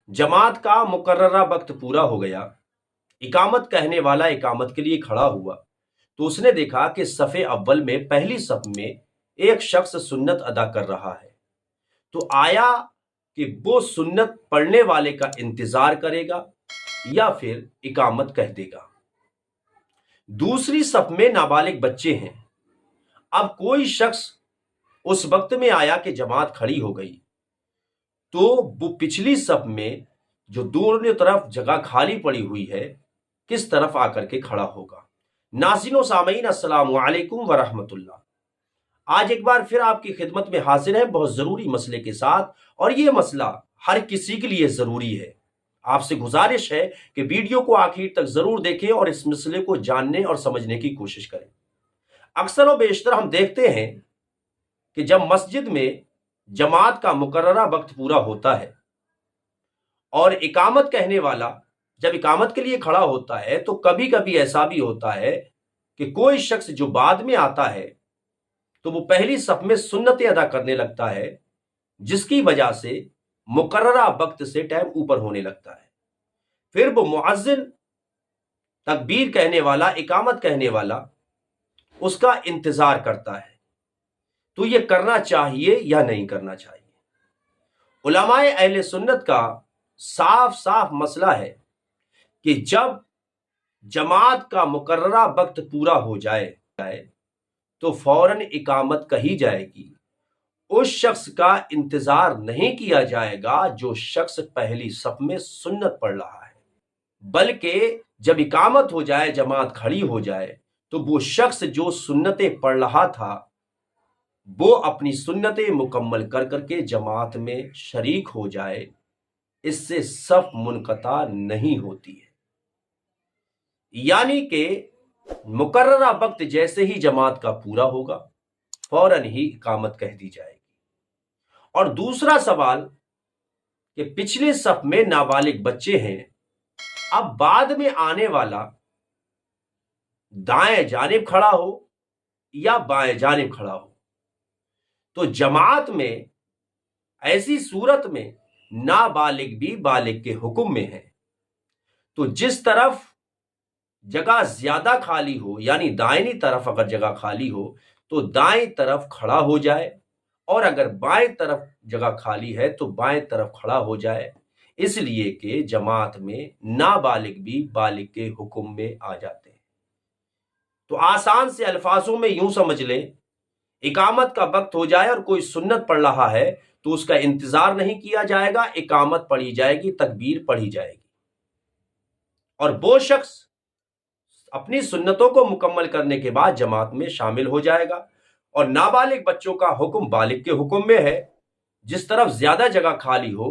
जमात का मुकर्ररा वक्त पूरा हो गया। इकामत कहने वाला इकामत के लिए खड़ा हुआ तो उसने देखा कि सफ़े अव्वल में पहली सफ में एक शख्स सुन्नत अदा कर रहा है। तो आया कि वो सुन्नत पढ़ने वाले का इंतजार करेगा या फिर इकामत कह देगा। दूसरी सफ में नाबालिग बच्चे हैं। अब कोई शख्स उस वक्त में आया कि जमात खड़ी हो गई तो वो पिछली सफ में जो दोनों तरफ जगह खाली पड़ी हुई है किस तरफ आकर के खड़ा होगा। नाज़रीन व सामीन, अस्सलामु अलैकुम व रहमतुल्लाह। आज एक बार फिर आपकी खिदमत में हाजिर है बहुत ज़रूरी मसले के साथ, और ये मसला हर किसी के लिए ज़रूरी है। आपसे गुजारिश है कि वीडियो को आखिर तक ज़रूर देखें और इस मसले को जानने और समझने की कोशिश करें। अक्सर व बेशतर हम देखते हैं कि जब मस्जिद में जमात का मुकर्ररा वक्त पूरा होता है और इकामत कहने वाला जब इकामत के लिए खड़ा होता है तो कभी कभी ऐसा भी होता है कि कोई शख्स जो बाद में आता है तो वो पहली सफ में सुन्नतें अदा करने लगता है, जिसकी वजह से मुकर्ररा वक्त से टाइम ऊपर होने लगता है। फिर वो मुअज्जिन, तकबीर कहने वाला, इकामत कहने वाला उसका इंतजार करता है। तो ये करना चाहिए या नहीं करना चाहिए? उलमाए अहले सुन्नत का साफ साफ मसला है कि जब जमात का मुकर्ररा वक्त पूरा हो जाए तो फौरन इकामत कही जाएगी। उस शख्स का इंतजार नहीं किया जाएगा जो शख्स पहली सफ में सुन्नत पढ़ रहा है, बल्कि जब इकामत हो जाए, जमात खड़ी हो जाए, तो वो शख्स जो सुन्नतें पढ़ रहा था वो अपनी सुन्नतें मुकम्मल कर करके जमात में शरीक हो जाए। इससे सफ मुनक़ता नहीं होती है। यानी कि मुकर्ररा वक्त जैसे ही जमात का पूरा होगा फौरन ही इकामत कह दी जाएगी। और दूसरा सवाल कि पिछले सफ में नाबालिग बच्चे हैं, अब बाद में आने वाला दाएं जानिब खड़ा हो या बाएं जानिब खड़ा हो, तो जमात में ऐसी सूरत में नाबालिग भी बालिग के हुक्म में है। तो जिस तरफ जगह ज्यादा खाली हो, यानी दाहिनी तरफ अगर जगह खाली हो तो दाएं तरफ खड़ा हो जाए, और अगर बाएं तरफ जगह खाली है तो बाएं तरफ खड़ा हो जाए, इसलिए कि जमात में नाबालिग भी बालिग के हुक्म में आ जाते हैं। तो आसान से अल्फाजों में यूं समझ लें, इकामत का वक्त हो जाए और कोई सुन्नत पढ़ रहा है तो उसका इंतजार नहीं किया जाएगा, इकामत पढ़ी जाएगी, तकबीर पढ़ी जाएगी, और वो शख्स अपनी सुन्नतों को मुकम्मल करने के बाद जमात में शामिल हो जाएगा। और नाबालिग बच्चों का हुक्म बालिग के हुक्म में है। जिस तरफ ज्यादा जगह खाली हो,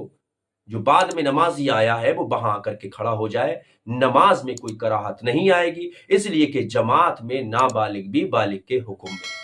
जो बाद में नमाजी आया है वो वहां आकर के खड़ा हो जाए, नमाज में कोई कराहत नहीं आएगी, इसलिए कि जमात में नाबालिग भी बालिग के हुक्म में।